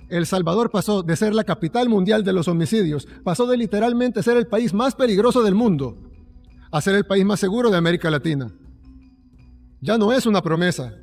El Salvador pasó de ser la capital mundial de los homicidios, pasó de literalmente ser el país más peligroso del mundo a ser el país más seguro de América Latina. Ya no es una promesa,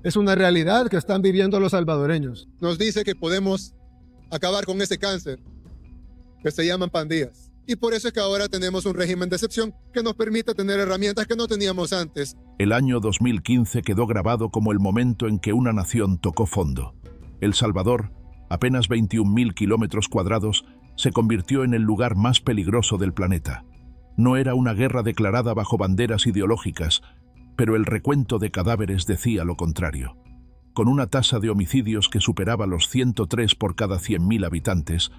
es una realidad que están viviendo los salvadoreños. Nos dice que podemos acabar con ese cáncer que se llaman pandillas. Y por eso es que ahora tenemos un régimen de excepción que nos permite tener herramientas que no teníamos antes. El año 2015 quedó grabado como el momento en que una nación tocó fondo. El Salvador, apenas 21.000 kilómetros cuadrados, se convirtió en el lugar más peligroso del planeta. No era una guerra declarada bajo banderas ideológicas, pero el recuento de cadáveres decía lo contrario. Con una tasa de homicidios que superaba los 103 por cada 100.000 habitantes,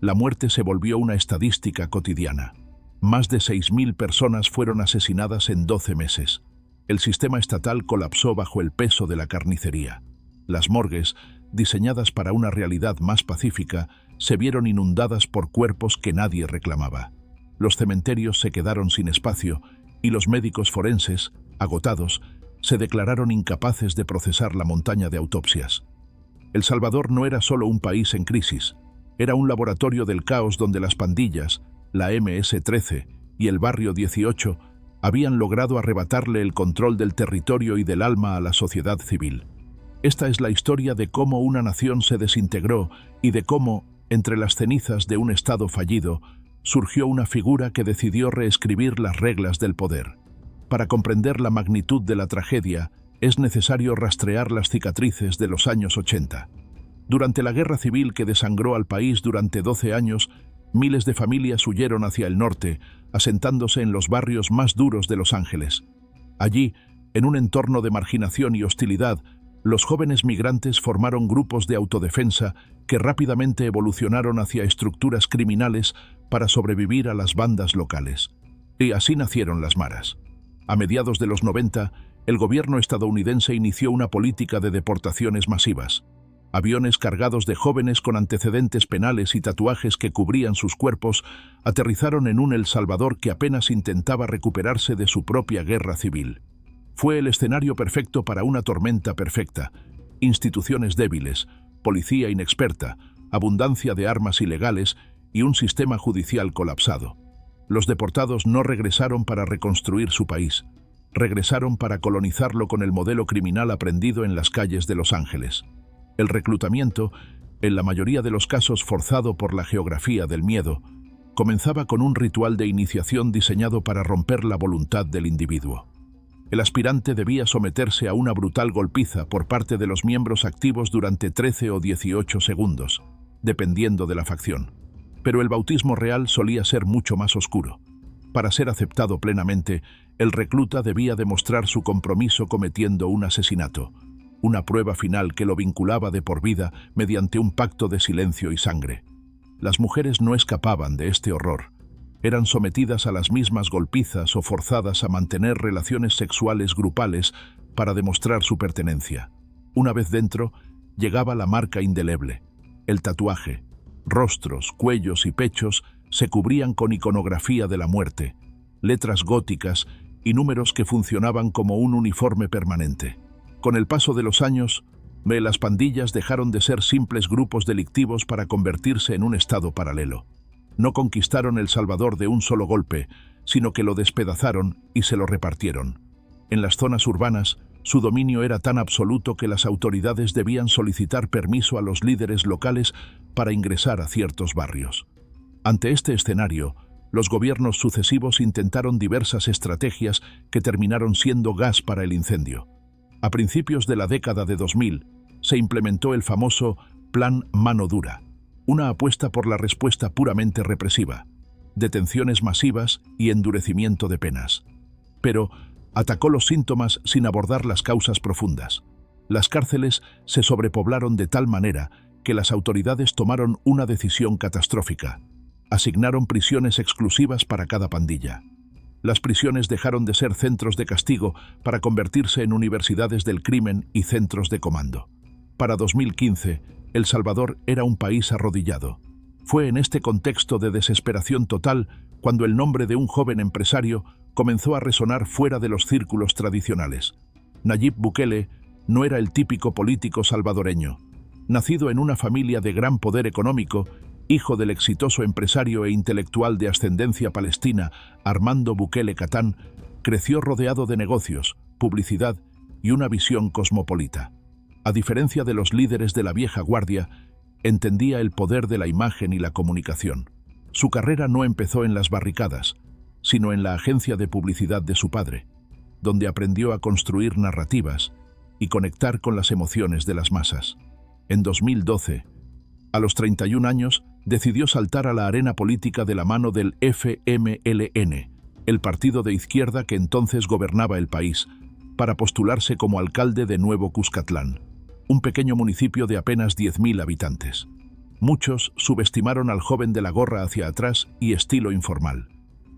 la muerte se volvió una estadística cotidiana. Más de 6.000 personas fueron asesinadas en 12 meses. El sistema estatal colapsó bajo el peso de la carnicería. Las morgues, diseñadas para una realidad más pacífica, se vieron inundadas por cuerpos que nadie reclamaba. Los cementerios se quedaron sin espacio y los médicos forenses, agotados, se declararon incapaces de procesar la montaña de autopsias. El Salvador no era solo un país en crisis, era un laboratorio del caos donde las pandillas, la MS-13 y el Barrio 18 habían logrado arrebatarle el control del territorio y del alma a la sociedad civil. Esta es la historia de cómo una nación se desintegró y de cómo, entre las cenizas de un Estado fallido, surgió una figura que decidió reescribir las reglas del poder. Para comprender la magnitud de la tragedia, es necesario rastrear las cicatrices de los años 80. Durante la guerra civil que desangró al país durante 12 años, miles de familias huyeron hacia el norte, asentándose en los barrios más duros de Los Ángeles. Allí, en un entorno de marginación y hostilidad, los jóvenes migrantes formaron grupos de autodefensa que rápidamente evolucionaron hacia estructuras criminales para sobrevivir a las bandas locales. Y así nacieron las maras. A mediados de los 90, el gobierno estadounidense inició una política de deportaciones masivas. Aviones cargados de jóvenes con antecedentes penales y tatuajes que cubrían sus cuerpos aterrizaron en un El Salvador que apenas intentaba recuperarse de su propia guerra civil. Fue el escenario perfecto para una tormenta perfecta: instituciones débiles, policía inexperta, abundancia de armas ilegales y un sistema judicial colapsado. Los deportados no regresaron para reconstruir su país, regresaron para colonizarlo con el modelo criminal aprendido en las calles de Los Ángeles. El reclutamiento, en la mayoría de los casos forzado por la geografía del miedo, comenzaba con un ritual de iniciación diseñado para romper la voluntad del individuo. El aspirante debía someterse a una brutal golpiza por parte de los miembros activos durante 13 o 18 segundos, dependiendo de la facción. Pero el bautismo real solía ser mucho más oscuro. Para ser aceptado plenamente, el recluta debía demostrar su compromiso cometiendo un asesinato, una prueba final que lo vinculaba de por vida mediante un pacto de silencio y sangre. Las mujeres no escapaban de este horror. Eran sometidas a las mismas golpizas o forzadas a mantener relaciones sexuales grupales para demostrar su pertenencia. Una vez dentro, llegaba la marca indeleble, el tatuaje. Rostros, cuellos y pechos se cubrían con iconografía de la muerte, letras góticas y números que funcionaban como un uniforme permanente. Con el paso de los años, las pandillas dejaron de ser simples grupos delictivos para convertirse en un estado paralelo. No conquistaron El Salvador de un solo golpe, sino que lo despedazaron y se lo repartieron. En las zonas urbanas, su dominio era tan absoluto que las autoridades debían solicitar permiso a los líderes locales para ingresar a ciertos barrios. Ante este escenario, los gobiernos sucesivos intentaron diversas estrategias que terminaron siendo gas para el incendio. A principios de la década de 2000, se implementó el famoso Plan Mano Dura, una apuesta por la respuesta puramente represiva, detenciones masivas y endurecimiento de penas. Pero atacó los síntomas sin abordar las causas profundas. Las cárceles se sobrepoblaron de tal manera que las autoridades tomaron una decisión catastrófica. Asignaron prisiones exclusivas para cada pandilla. Las prisiones dejaron de ser centros de castigo para convertirse en universidades del crimen y centros de comando. Para 2015, El Salvador era un país arrodillado. Fue en este contexto de desesperación total cuando el nombre de un joven empresario comenzó a resonar fuera de los círculos tradicionales. Nayib Bukele no era el típico político salvadoreño. Nacido en una familia de gran poder económico, hijo del exitoso empresario e intelectual de ascendencia palestina Armando Bukele Catán, creció rodeado de negocios, publicidad y una visión cosmopolita. A diferencia de los líderes de la vieja guardia, entendía el poder de la imagen y la comunicación. Su carrera no empezó en las barricadas, sino en la agencia de publicidad de su padre, donde aprendió a construir narrativas y conectar con las emociones de las masas. En 2012, a los 31 años, decidió saltar a la arena política de la mano del FMLN, el partido de izquierda que entonces gobernaba el país, para postularse como alcalde de Nuevo Cuscatlán, un pequeño municipio de apenas 10.000 habitantes. Muchos subestimaron al joven de la gorra hacia atrás y estilo informal,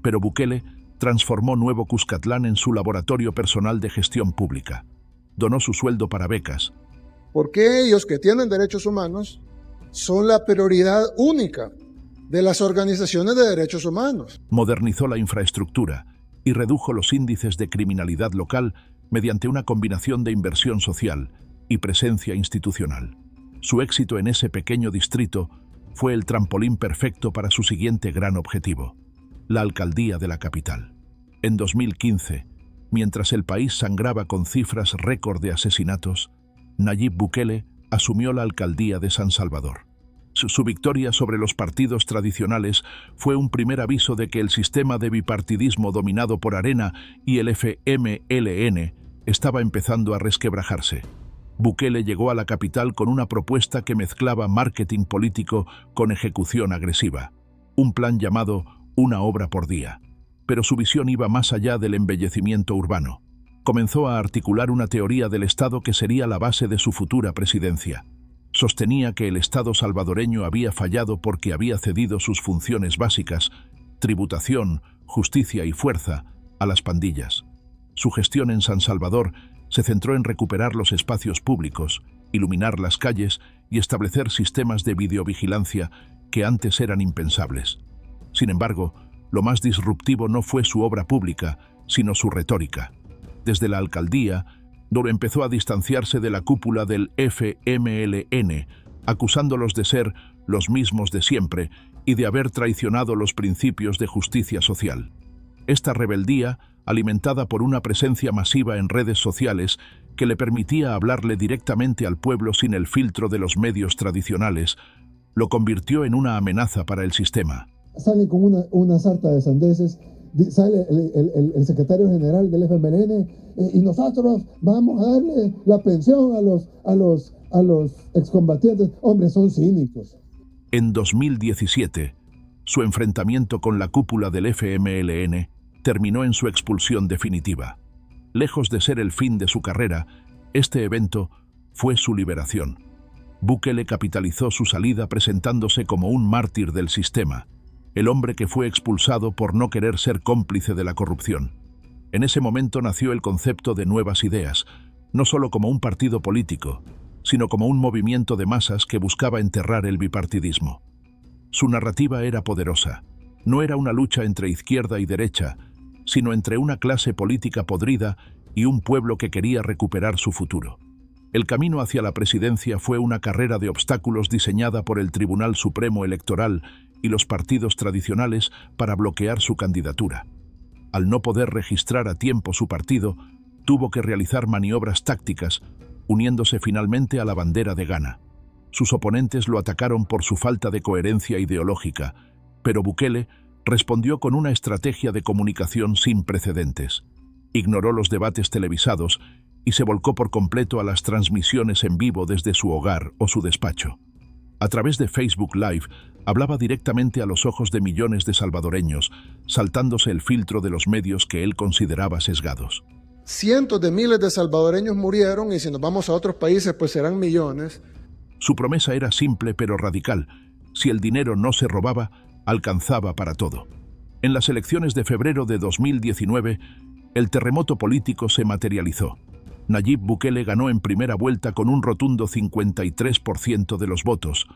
pero Bukele transformó Nuevo Cuscatlán en su laboratorio personal de gestión pública. Donó su sueldo para becas. Porque ellos que tienen derechos humanos son la prioridad única de las organizaciones de derechos humanos. Modernizó la infraestructura y redujo los índices de criminalidad local mediante una combinación de inversión social y presencia institucional. Su éxito en ese pequeño distrito fue el trampolín perfecto para su siguiente gran objetivo, la alcaldía de la capital. En 2015, mientras el país sangraba con cifras récord de asesinatos, Nayib Bukele asumió la alcaldía de San Salvador. Su victoria sobre los partidos tradicionales fue un primer aviso de que el sistema de bipartidismo dominado por Arena y el FMLN estaba empezando a resquebrajarse. Bukele llegó a la capital con una propuesta que mezclaba marketing político con ejecución agresiva, un plan llamado Una obra por día. Pero su visión iba más allá del embellecimiento urbano. Comenzó a articular una teoría del Estado que sería la base de su futura presidencia. Sostenía que el Estado salvadoreño había fallado porque había cedido sus funciones básicas, tributación, justicia y fuerza, a las pandillas. Su gestión en San Salvador se centró en recuperar los espacios públicos, iluminar las calles y establecer sistemas de videovigilancia que antes eran impensables. Sin embargo, lo más disruptivo no fue su obra pública, sino su retórica. Desde la alcaldía, Duro empezó a distanciarse de la cúpula del FMLN, acusándolos de ser los mismos de siempre y de haber traicionado los principios de justicia social. Esta rebeldía, alimentada por una presencia masiva en redes sociales que le permitía hablarle directamente al pueblo sin el filtro de los medios tradicionales, lo convirtió en una amenaza para el sistema. Sale con una sarta de sandeces, sale el secretario general del FMLN y nosotros vamos a darle la pensión a los excombatientes. Hombre, son cínicos. En 2017, su enfrentamiento con la cúpula del FMLN terminó en su expulsión definitiva. Lejos de ser el fin de su carrera, este evento fue su liberación. Bukele capitalizó su salida presentándose como un mártir del sistema, el hombre que fue expulsado por no querer ser cómplice de la corrupción. En ese momento nació el concepto de nuevas ideas, no solo como un partido político, sino como un movimiento de masas que buscaba enterrar el bipartidismo. Su narrativa era poderosa. No era una lucha entre izquierda y derecha, sino entre una clase política podrida y un pueblo que quería recuperar su futuro. El camino hacia la presidencia fue una carrera de obstáculos diseñada por el Tribunal Supremo Electoral y los partidos tradicionales para bloquear su candidatura. Al no poder registrar a tiempo su partido, tuvo que realizar maniobras tácticas, uniéndose finalmente a la bandera de Ghana. Sus oponentes lo atacaron por su falta de coherencia ideológica, pero Bukele respondió con una estrategia de comunicación sin precedentes. Ignoró los debates televisados y se volcó por completo a las transmisiones en vivo desde su hogar o su despacho. A través de Facebook Live, hablaba directamente a los ojos de millones de salvadoreños, saltándose el filtro de los medios que él consideraba sesgados. Cientos de miles de salvadoreños murieron y si nos vamos a otros países pues serán millones. Su promesa era simple pero radical. Si el dinero no se robaba, alcanzaba para todo. En las elecciones de febrero de 2019, el terremoto político se materializó. Nayib Bukele ganó en primera vuelta con un rotundo 53% de los votos,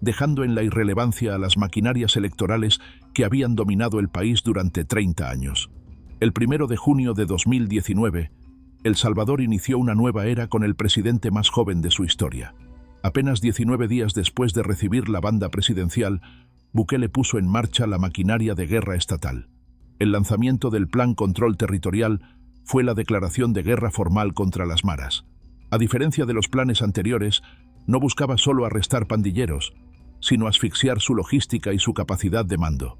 dejando en la irrelevancia a las maquinarias electorales que habían dominado el país durante 30 años. El 1 de junio de 2019, El Salvador inició una nueva era con el presidente más joven de su historia. Apenas 19 días después de recibir la banda presidencial, Bukele puso en marcha la maquinaria de guerra estatal. El lanzamiento del Plan Control Territorial fue la declaración de guerra formal contra las maras. A diferencia de los planes anteriores, no buscaba solo arrestar pandilleros, sino asfixiar su logística y su capacidad de mando.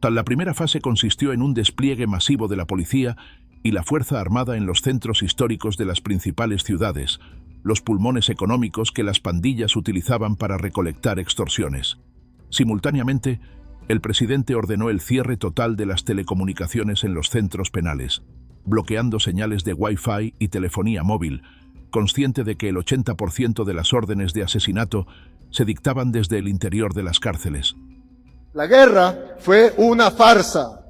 La primera fase consistió en un despliegue masivo de la policía y la Fuerza Armada en los centros históricos de las principales ciudades, los pulmones económicos que las pandillas utilizaban para recolectar extorsiones. Simultáneamente, el presidente ordenó el cierre total de las telecomunicaciones en los centros penales, bloqueando señales de Wi-Fi y telefonía móvil, consciente de que el 80% de las órdenes de asesinato se dictaban desde el interior de las cárceles. La guerra fue una farsa.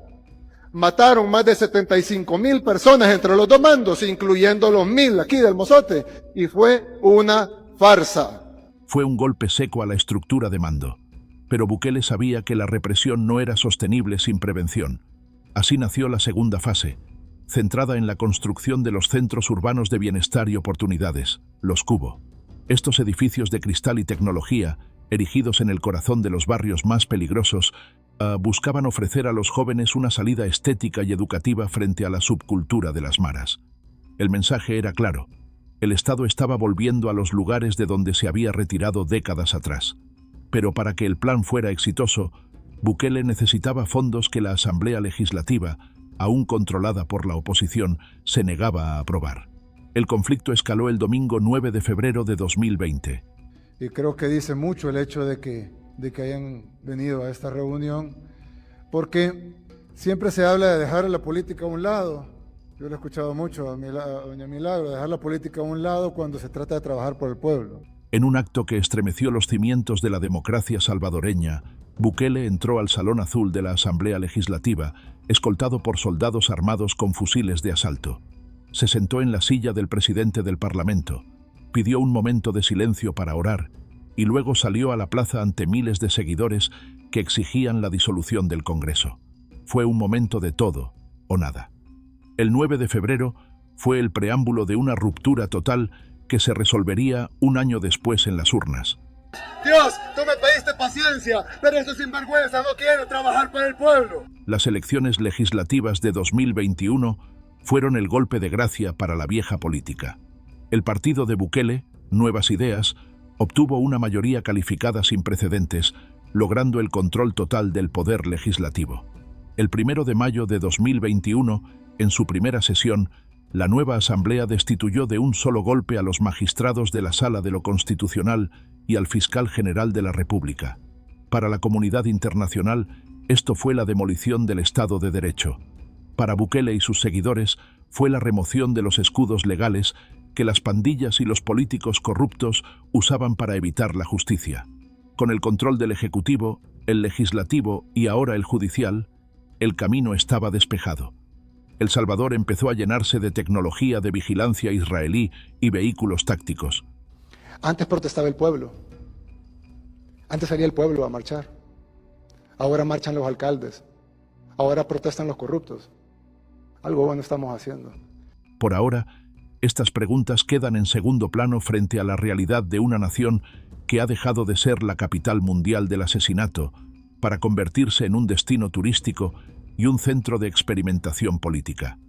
Mataron más de 75,000 personas entre los dos bandos, incluyendo los 1,000 aquí del Mozote, y fue una farsa. Fue un golpe seco a la estructura de mando, pero Bukele sabía que la represión no era sostenible sin prevención. Así nació la segunda fase, centrada en la construcción de los centros urbanos de bienestar y oportunidades, los CUBO. Estos edificios de cristal y tecnología, erigidos en el corazón de los barrios más peligrosos, buscaban ofrecer a los jóvenes una salida estética y educativa frente a la subcultura de las maras. El mensaje era claro: el Estado estaba volviendo a los lugares de donde se había retirado décadas atrás. Pero para que el plan fuera exitoso, Bukele necesitaba fondos que la Asamblea Legislativa, aún controlada por la oposición, se negaba a aprobar. El conflicto escaló el domingo 9 de febrero de 2020. Y creo que dice mucho el hecho de que hayan venido a esta reunión, porque siempre se habla de dejar la política a un lado. Yo lo he escuchado mucho a doña Milagro, dejar la política a un lado cuando se trata de trabajar por el pueblo. En un acto que estremeció los cimientos de la democracia salvadoreña, Bukele entró al Salón Azul de la Asamblea Legislativa, escoltado por soldados armados con fusiles de asalto. Se sentó en la silla del presidente del Parlamento, pidió un momento de silencio para orar y luego salió a la plaza ante miles de seguidores que exigían la disolución del Congreso. Fue un momento de todo o nada. El 9 de febrero fue el preámbulo de una ruptura total que se resolvería un año después en las urnas. Dios, tú me pediste paciencia, pero estos sinvergüenzas no quieren trabajar para el pueblo. Las elecciones legislativas de 2021 fueron el golpe de gracia para la vieja política. El partido de Bukele, Nuevas Ideas, obtuvo una mayoría calificada sin precedentes, logrando el control total del poder legislativo. El 1 de mayo de 2021, en su primera sesión, la nueva Asamblea destituyó de un solo golpe a los magistrados de la Sala de lo Constitucional y al fiscal general de la República. Para la comunidad internacional, esto fue la demolición del Estado de Derecho. Para Bukele y sus seguidores, fue la remoción de los escudos legales que las pandillas y los políticos corruptos usaban para evitar la justicia. Con el control del Ejecutivo, el Legislativo y ahora el Judicial, el camino estaba despejado. El Salvador empezó a llenarse de tecnología de vigilancia israelí y vehículos tácticos. Antes protestaba el pueblo. Antes salía el pueblo a marchar. Ahora marchan los alcaldes. Ahora protestan los corruptos. Algo bueno estamos haciendo. Por ahora, estas preguntas quedan en segundo plano frente a la realidad de una nación que ha dejado de ser la capital mundial del asesinato para convertirse en un destino turístico y un centro de experimentación política.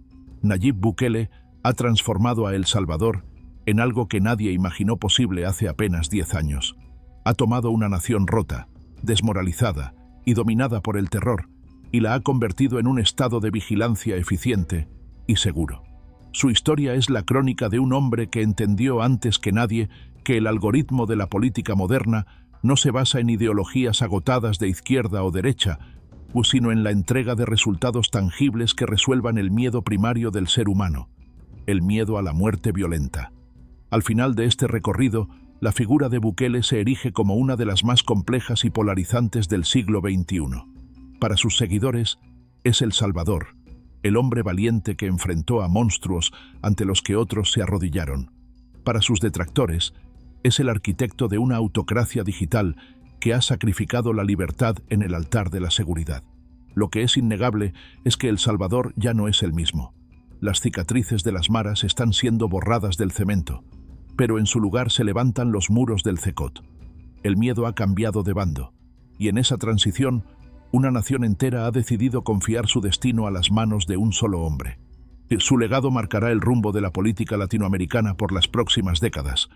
Nayib Bukele ha transformado a El Salvador en algo que nadie imaginó posible hace apenas 10 años. Ha tomado una nación rota, desmoralizada y dominada por el terror, y la ha convertido en un estado de vigilancia eficiente y seguro. Su historia es la crónica de un hombre que entendió antes que nadie que el algoritmo de la política moderna no se basa en ideologías agotadas de izquierda o derecha, sino en la entrega de resultados tangibles que resuelvan el miedo primario del ser humano, el miedo a la muerte violenta. Al final de este recorrido, la figura de Bukele se erige como una de las más complejas y polarizantes del siglo XXI. Para sus seguidores, es El Salvador, el hombre valiente que enfrentó a monstruos ante los que otros se arrodillaron. Para sus detractores, es el arquitecto de una autocracia digital que ha sacrificado la libertad en el altar de la seguridad. Lo que es innegable es que El Salvador ya no es el mismo. Las cicatrices de las maras están siendo borradas del cemento. pero en su lugar se levantan los muros del CECOT. El miedo ha cambiado de bando, y en esa transición, una nación entera ha decidido confiar su destino a las manos de un solo hombre. Su legado marcará el rumbo de la política latinoamericana por las próximas décadas,